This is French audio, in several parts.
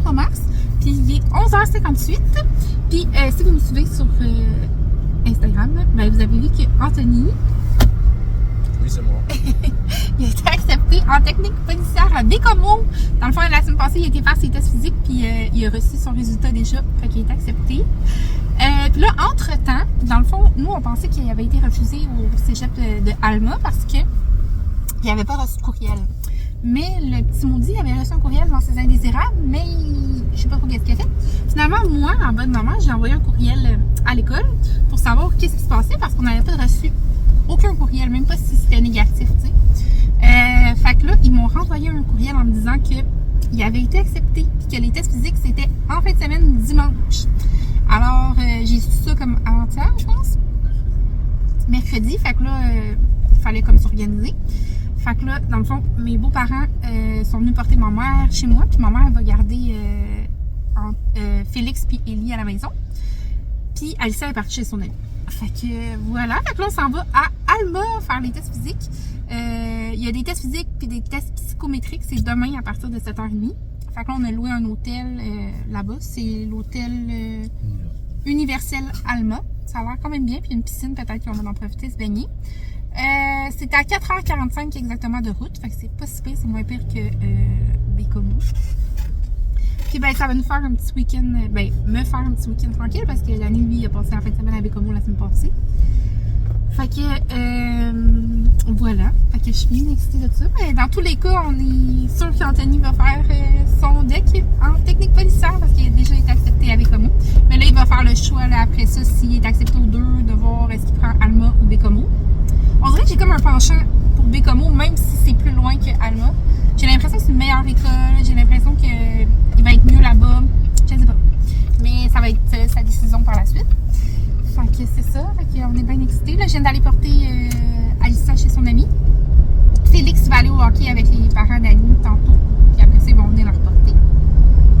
23 mars. Puis il est 11h58. Puis si vous me suivez sur Instagram, ben, vous avez vu qu'Anthony... Oui, c'est moi. Il a été accepté en technique policière à Bécomo. Dans le fond, la semaine passée, il a été faire ses tests physiques, puis il a reçu son résultat déjà. Fait qu'il a été accepté. Puis là, entre-temps, dans le fond, nous, on pensait qu'il avait été refusé au cégep de Alma parce que il n'avait pas reçu de courriel. Mais le petit maudit avait reçu un courriel dans ses indésirables, mais je sais pas trop qu'est-ce qu'il a fait. Finalement, moi, en bonne maman, j'ai envoyé un courriel à l'école pour savoir qu'est-ce qui se passait parce qu'on n'avait pas reçu aucun courriel, même pas si c'était négatif, tu sais. Fait que là, ils m'ont renvoyé un courriel en me disant qu'il avait été accepté puis que les tests physiques, c'était en fin de semaine, dimanche. Alors, j'ai su ça comme avant-hier, je pense. Mercredi, fait que là, il fallait comme s'organiser. Fait que là, dans le fond, mes beaux-parents sont venus porter ma mère chez moi, puis ma mère va garder Félix puis Élie à la maison. Puis Alicia est partie chez son amie. Fait que voilà, fait que là, on s'en va à Alma faire les tests physiques. Il y a des tests physiques puis des tests psychométriques, c'est demain à partir de 7h30. Fait que là, on a loué un hôtel là-bas, c'est l'hôtel Universel Alma. Ça a l'air quand même bien, puis une piscine, peut-être qu'on va en profiter, se baigner. C'est à 4h45 exactement de route, fait que c'est pas si pire, c'est moins pire que Bécomo. Puis ben ça va nous faire un petit week-end, me faire un petit week-end tranquille parce que Danny, lui, il a passé la fin de semaine à Bécomo la semaine passée. Fait que voilà, fait que je suis bien excitée de ça. Mais dans tous les cas, on est sûr qu'Anthony va faire son deck en technique policière parce qu'il a déjà été accepté à Bécomo. Mais là, il va faire le choix là, après ça, s'il est accepté aux deux, de voir est-ce qu'il prend Alma ou Bécomo. On dirait que j'ai comme un penchant pour Bécomo, même si c'est plus loin que Alma. J'ai l'impression que c'est une meilleure école, j'ai l'impression qu'il va être mieux là-bas. Je sais pas. Mais ça va être sa décision par la suite. Fait que c'est ça, fait qu'on est bien excités. Là, je viens d'aller porter Alicia chez son amie. Félix va aller au hockey avec les parents d'Annie tantôt. Puis après ça, ils vont venir la reporter.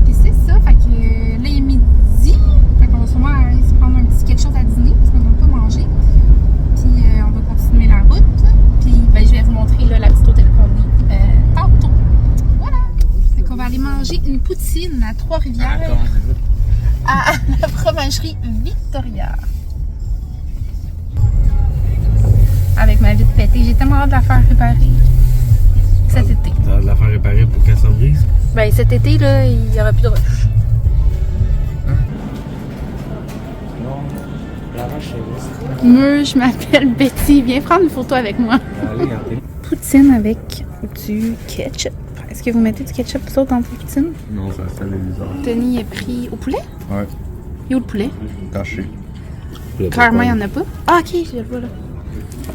Puis c'est ça, fait que là, il est midi. Fait qu'on va sûrement aller se prendre un petit quelque chose à dîner parce qu'on n'a pas mangé. Puis on va continuer la route. Puis ben, je vais vous montrer là, la petite hôtel qu'on est tantôt. Voilà. Fait qu'on va aller manger une poutine à Trois-Rivières. À la fromagerie Victoria. Avec ma vitre pétée. J'ai tellement hâte de la faire réparer cet été. T'as de la faire réparer pour qu'elle s'en-brise? Ben cet été, là, il n'y aura plus de rush. Non, la vache est Moi, je m'appelle Betty. Viens prendre une photo avec moi. Allez, regardez. Poutine avec du ketchup. Est-ce que vous mettez du ketchup ça dans votre poutine? Non, ça c'est bizarre. Tony a pris au poulet? Ouais. Il est où le poulet? Caché. Clairement, il n'y en a pas. Ah, ok, je le vois là.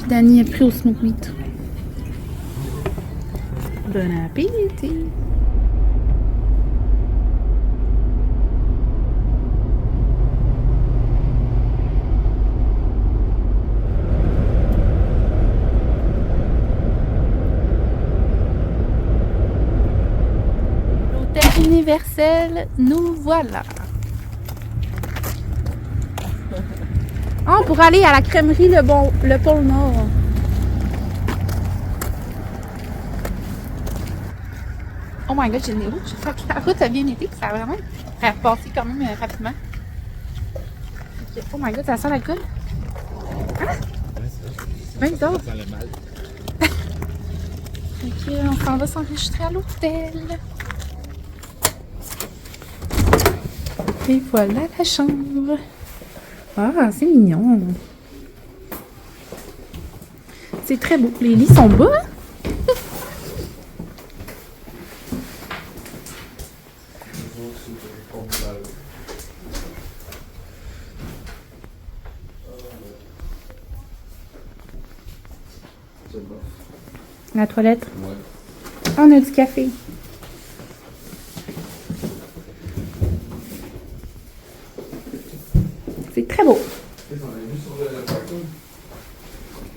Danny a pris au smoke meat. Bon appétit! L'hôtel Universel, nous voilà. Oh, pour aller à la crèmerie le pôle Nord. Oh my god, j'ai le nez rouge. Fait que la route a bien été. Ça a vraiment passé quand même rapidement. Okay. Oh my god, ça sent l'alcool. Hein? Même ça. Ça sent le mal. Ok, on s'en va s'enregistrer à l'hôtel. Et voilà la chambre. Ah, c'est mignon. C'est très beau. Les lits sont beaux, hein? La toilette? Ouais. On a du café. C'est très beau.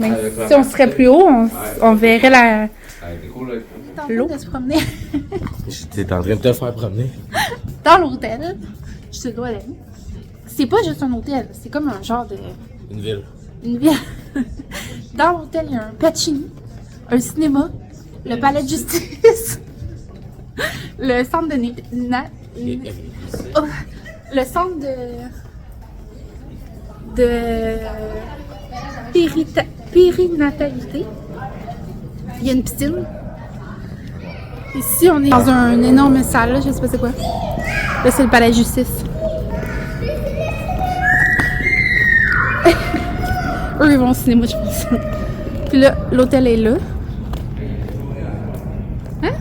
Mais si on serait plus haut, on verrait l'eau de se promener. T'es en train de te faire promener. Dans l'hôtel, je te dois d'aller. C'est pas juste un hôtel, c'est comme un genre de... Une ville. Une ville. Dans l'hôtel, il y a un Pacini, un cinéma, le palais de justice, le centre de Oh, le centre de périnatalité. Il y a une piscine. Ici, on est dans une énorme salle, là, je sais pas c'est quoi. Là, c'est le palais de justice. Eux, ils vont au cinéma, je pense. Puis là, l'hôtel est là. Hein?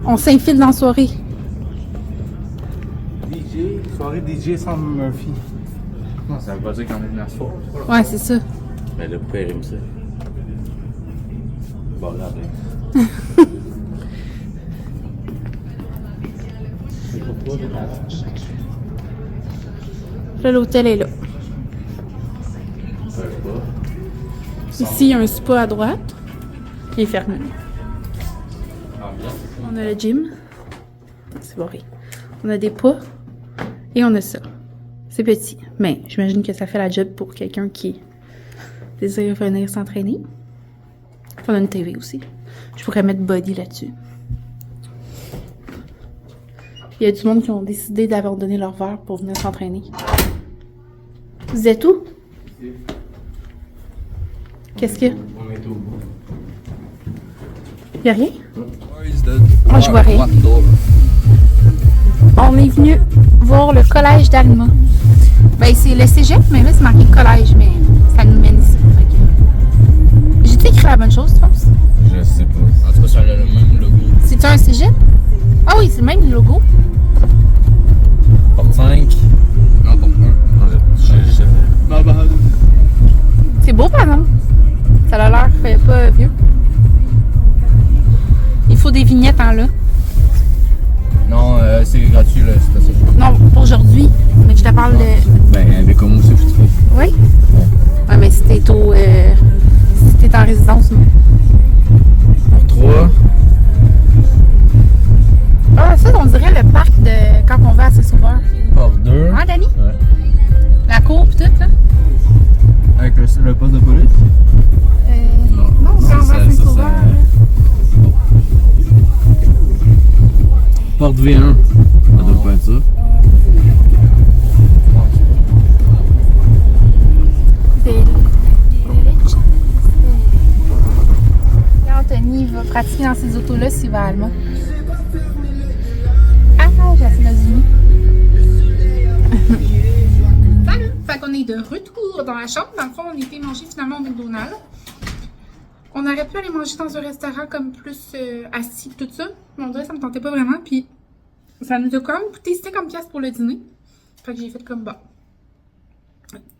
On s'infile dans la soirée. Soirée DJ sans Murphy. Non, ça veut pas dire qu'on est venu à soir. Ouais, c'est ça. Mais le père aime ça. Bon, regardez. Là, l'hôtel est là. Ici, il y a un spa à droite. Il est fermé. On a le gym. C'est barré. On a des pas. Et on a ça. C'est petit. Mais j'imagine que ça fait la job pour quelqu'un qui désire venir s'entraîner. On a une TV aussi. Je pourrais mettre body là-dessus. Il y a du monde qui ont décidé d'abandonner leur verre pour venir s'entraîner. Vous êtes où? Qu'est-ce qu'il y a? On est au bout. Il y a rien? Moi, je vois rien. On est venu voir le collège d'Alma. Ben, c'est le cégep, mais là, c'est marqué collège, mais ça nous mène ici. J'ai-tu écrit la bonne chose, tu penses? Je sais pas. En tout cas, ça a le même logo. C'est-tu un cégep? Ah oui, c'est le même logo. Porte 5. Non, porte 1. Ma bad. C'est beau, par exemple. Ça a l'air pas vieux. Il faut des vignettes en là. Non, c'est gratuit, là, c'est pas ça. Non, pour aujourd'hui. Mais je te parle de... Ben, avec comment aussi, tu fais. Oui? Ouais, mais si t'es au... si t'es en résidence, non. Pour 3. Ah, ça, on dirait le parc de quand on va à Saint-Sauveur. Porte 2. Ah, Dani? Ouais. La cour pis tout, là? Avec le poste de police? Non, quand on va à Saint-Sauveur. Porte V1. Ça doit pas être ça. Quand Anthony va pratiquer dans ces autos-là, s'il va à Alma. Ah, j'ai assez la zoomer. Salut! Fait qu'on est de retour dans la chambre. Dans le fond, on était manger finalement au McDonald's. On aurait pu aller manger dans un restaurant comme plus assis, tout ça. Mais on dirait que ça me tentait pas vraiment. Puis ça nous a quand même coûté 50$ pour le dîner. Fait que j'ai fait comme bah.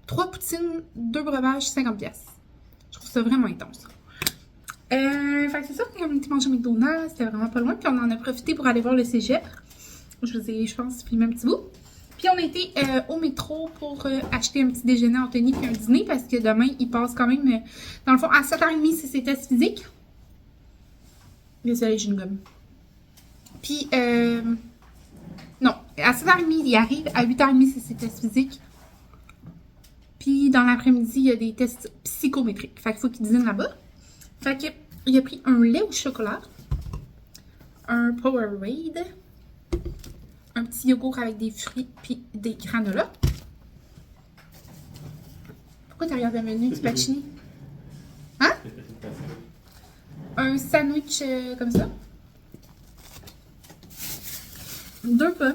3 poutines, 2 breuvages, 50$. Je trouve ça vraiment intense. Fait que c'est ça, on était manger au McDonald's, c'était vraiment pas loin. Puis on en a profité pour aller voir le cégep. Je vous ai, je pense, filmé un petit bout. Puis on était au métro pour acheter un petit déjeuner à Anthony puis un dîner parce que demain, il passe quand même, dans le fond, à 7h30, c'est ses tests physiques. Désolée, j'ai une gomme. Puis, non, à 7h30, il arrive. À 8h30, c'est ses tests physiques. Puis, dans l'après-midi, il y a des tests psychométriques. Fait qu'il faut qu'il dîne là-bas. Fait que, il a pris un lait au chocolat, un Powerade, un petit yogourt avec des fruits puis des granolas. Pourquoi tu regardes le menu du Pacini? Hein? Un sandwich comme ça. 2 pommes.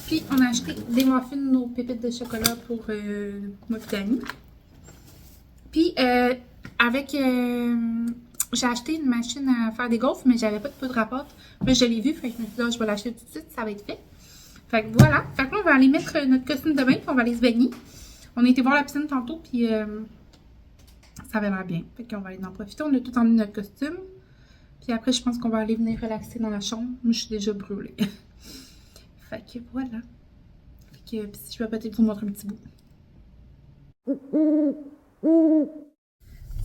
Puis on a acheté des muffins, nos pépites de chocolat pour moi et Dani. Puis avec... j'ai acheté une machine à faire des gaufres, mais j'avais pas de poudre à pâte. Mais je l'ai vu, fait que je me suis dit, je vais l'acheter tout de suite, ça va être fait. Fait que voilà. Fait que là, on va aller mettre notre costume de bain, puis on va aller se baigner. On a été voir la piscine tantôt, puis ça avait l'air bien. Fait qu'on va aller en profiter. On a tout emmené notre costume. Puis après, je pense qu'on va aller venir relaxer dans la chambre. Moi, je suis déjà brûlée. Fait que voilà. Fait que je vais peut-être vous montrer un petit bout.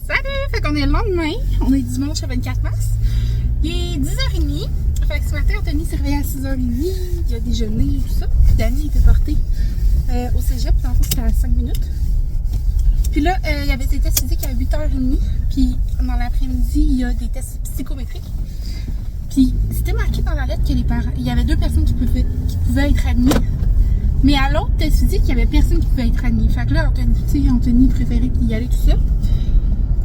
Salut! Fait qu'on est le lendemain. On est dimanche le 24 mars. Il est 10h30. Fait que ce matin, Anthony s'est réveillé à 6h30. Il a déjeuné et tout ça. Puis Dani était porté au cégep. En fait, c'était à 5 minutes. Puis là, il y avait des tests physiques à 8h30. Puis dans l'après-midi, il y a des tests psychométriques. Puis c'était marqué dans la lettre que les parents, il y avait 2 personnes qui pouvaient être admises. Mais à l'autre test physique, il y avait personne qui pouvait être admis. Fait que là, Anthony préférait qu'il y allait tout seul.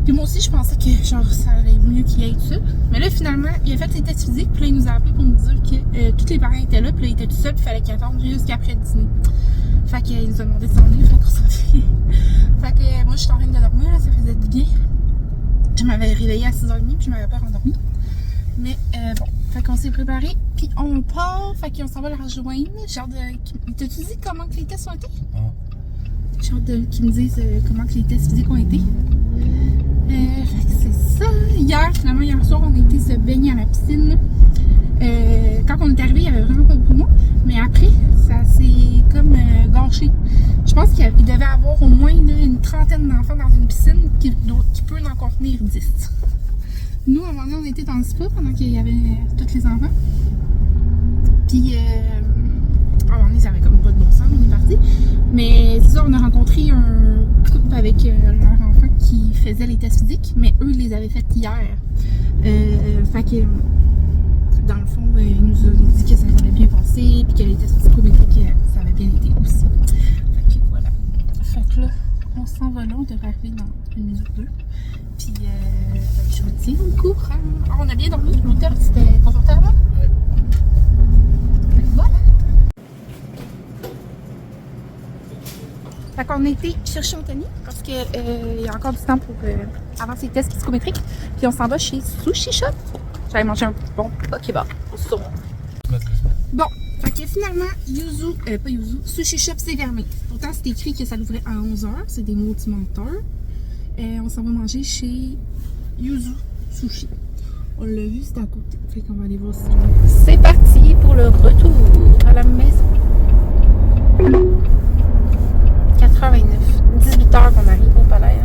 Puis moi aussi, je pensais que genre ça allait mieux qu'il y aille tout seul. Mais là, finalement, il a fait ses tests physiques, puis là, il nous a appelé pour nous dire que tous les parents étaient là, puis là, il était tout seul, puis il fallait qu'il attende jusqu'après le dîner. Fait qu'il nous a demandé de s'en aller, fait qu'on s'en allait. Fait que moi, je suis en train de dormir, là, ça faisait du bien. Je m'avais réveillée à 6h30, puis je m'avais pas rendormie. Mais bon, fait qu'on s'est préparé, puis on part, fait qu'on s'en va la rejoindre. J'ai hâte de... T'as-tu dit comment que les tests ont été? J'ai hâte qu'ils me disent comment que les tests physiques ont été. Fait que c'est ça. Hier soir, on a été se baigner à la piscine. Quand on est arrivé, il y avait vraiment pas beaucoup de monde. Mais après, ça s'est comme gâché. Je pense qu'il devait y avoir au moins là, une trentaine d'enfants dans une piscine qui peut en contenir 10. Nous, à un moment donné, on était dans le spa pendant qu'il y avait tous les enfants. Puis, à un moment donné, ça avait comme pas de bon sens, on est parti. Mais c'est ça, on a rencontré un couple avec leur enfant qui faisait les tests physiques, mais eux, ils les avaient faits hier. Fait que, dans le fond, ils nous ont dit que ça avait bien passé, puis que les tests psychométriques, ça avait bien été aussi. Fait que voilà. Fait que là, on s'en va là, on devrait arriver dans une minute ou deux. Puis, je vous tiens au courant. On a bien dormi, l'hôtel, c'était confortable? Ouais. Voilà. Fait qu'on a été chercher Anthony parce qu'il y a encore du temps pour avant ses tests psychométriques. Puis on s'en va chez Sushi Shop. J'allais manger un bon Pokéball au saumon. Bon, fait que finalement, Sushi Shop c'est fermé. Pourtant, c'est écrit que ça l'ouvrait à 11h. C'est des maudits menteurs. On s'en va manger chez Yuzu Sushi. On l'a vu, c'est à côté. Fait qu'on va aller voir ça. C'est parti pour le retour à la maison. 4h29. 18h qu'on arrive au palais.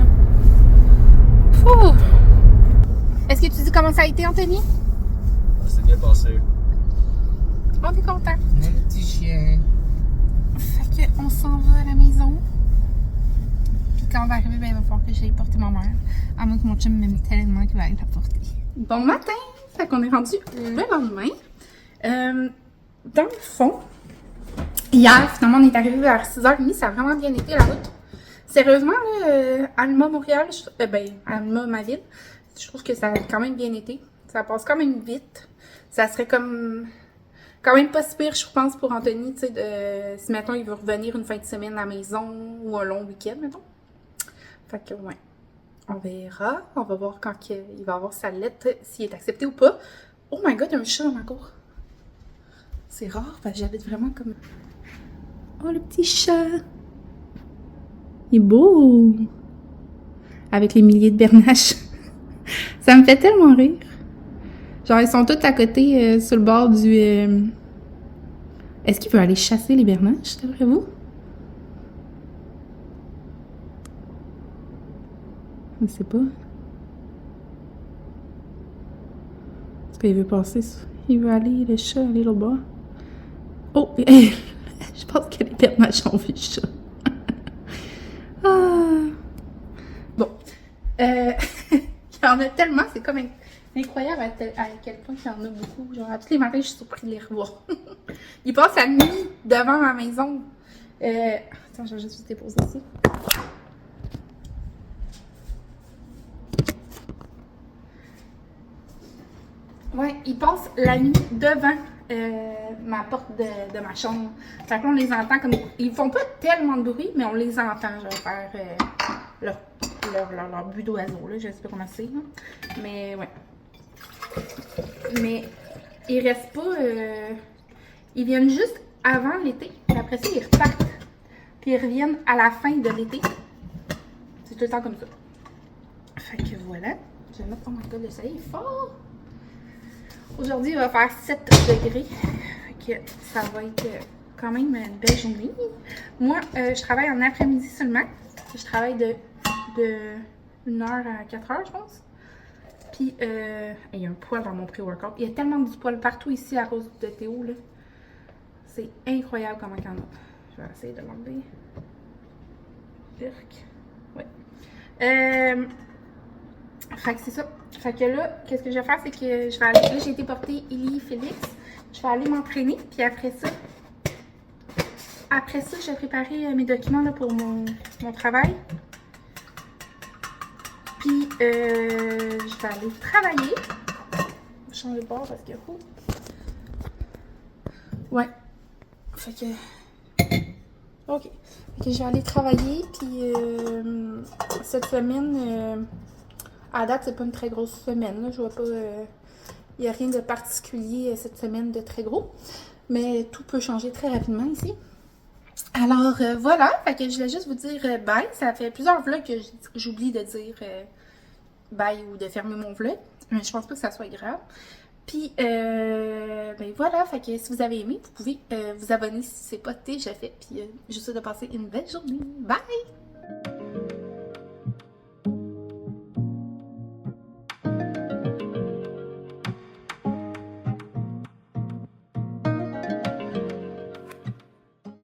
Fou! Est-ce que tu dis comment ça a été, Anthony? C'est bien passé. On est content. Mon petit chien. Fait qu'on s'en va à la maison. Puis quand on va arriver, ben, il va falloir que j'aille porter ma mère. À moins que mon chum m'aime tellement qu'il va aller la porter. Bon matin! Fait qu'on est rendu le lendemain. Dans le fond, hier, finalement, on est arrivé vers 6h30. Ça a vraiment bien été la route. Sérieusement, là, Alma, Montréal, Alma, ma ville, je trouve que ça a quand même bien été. Ça passe quand même vite. Ça serait comme quand même pas si pire, je pense, pour Anthony, tu sais, si, mettons, il veut revenir une fin de semaine à la maison ou un long week-end, mettons. Fait que, ouais. On verra. On va voir quand il va avoir sa lettre, s'il est accepté ou pas. Oh my god, il y a un chat dans ma cour. C'est rare, parce que j'habite vraiment comme... Oh, le petit chat! Il est beau! Avec les milliers de bernaches. Ça me fait tellement rire. Genre, ils sont tous à côté, sur le bord du... Est-ce qu'il veut aller chasser les bernaches, d'après vous? Je sais pas. Est-ce qu'il veut passer? Il veut aller, le chat, aller là bas. Oh! Je pense que les bernaches ont vu le chat. Ah. Bon. Il y en a tellement, c'est comme incroyable à quel point il y en a beaucoup. Genre, à tous les matins, je suis surpris de les revoir. Ils passent la nuit devant ma maison. Attends, je vais juste déposer ici. Ouais, ils passent la nuit devant ma porte de ma chambre. Fait que là, on les entend comme... Ils font pas tellement de bruit, mais on les entend. Je vais faire leur but d'oiseau, là. Je sais pas comment c'est, là. Mais, ouais. Mais, ils restent pas... Ils viennent juste avant l'été. Puis après ça, ils repartent. Puis ils reviennent à la fin de l'été. C'est tout le temps comme ça. Fait que voilà. Je vais mettre mon manteau de soleil fort. Aujourd'hui, il va faire 7 degrés. Fait que ça va être quand même une belle journée. Moi, je travaille en après-midi seulement. Je travaille de 1h à 4h, je pense. Puis, il y a un poil dans mon pré-workout. Il y a tellement du poil partout ici à cause de Théo, là. C'est incroyable comment il y en a. Je vais essayer de l'enlever. Pirc. Ouais. Fait que c'est ça. Fait que là, qu'est-ce que je vais faire, c'est que je vais aller. Là, j'ai été porter Élie Félix. Je vais aller m'entraîner. Puis après ça, je vais préparer mes documents là, pour mon travail. Puis, je vais aller travailler. Je vais changer de bord parce que... Ouais. Fait que... OK. Fait que je vais aller travailler. Puis, cette semaine, à date, c'est pas une très grosse semaine. Là. Je vois pas... Il n'y a rien de particulier cette semaine de très gros. Mais tout peut changer très rapidement ici. Alors, voilà. Fait que je voulais juste vous dire bye. Ça fait plusieurs vlogs que j'oublie de dire bye ou de fermer mon vlog. Mais je pense pas que ça soit grave. Puis, ben voilà. Fait que si vous avez aimé, vous pouvez vous abonner si c'est pas déjà fait. Puis, je vous souhaite de passer une belle journée. Bye!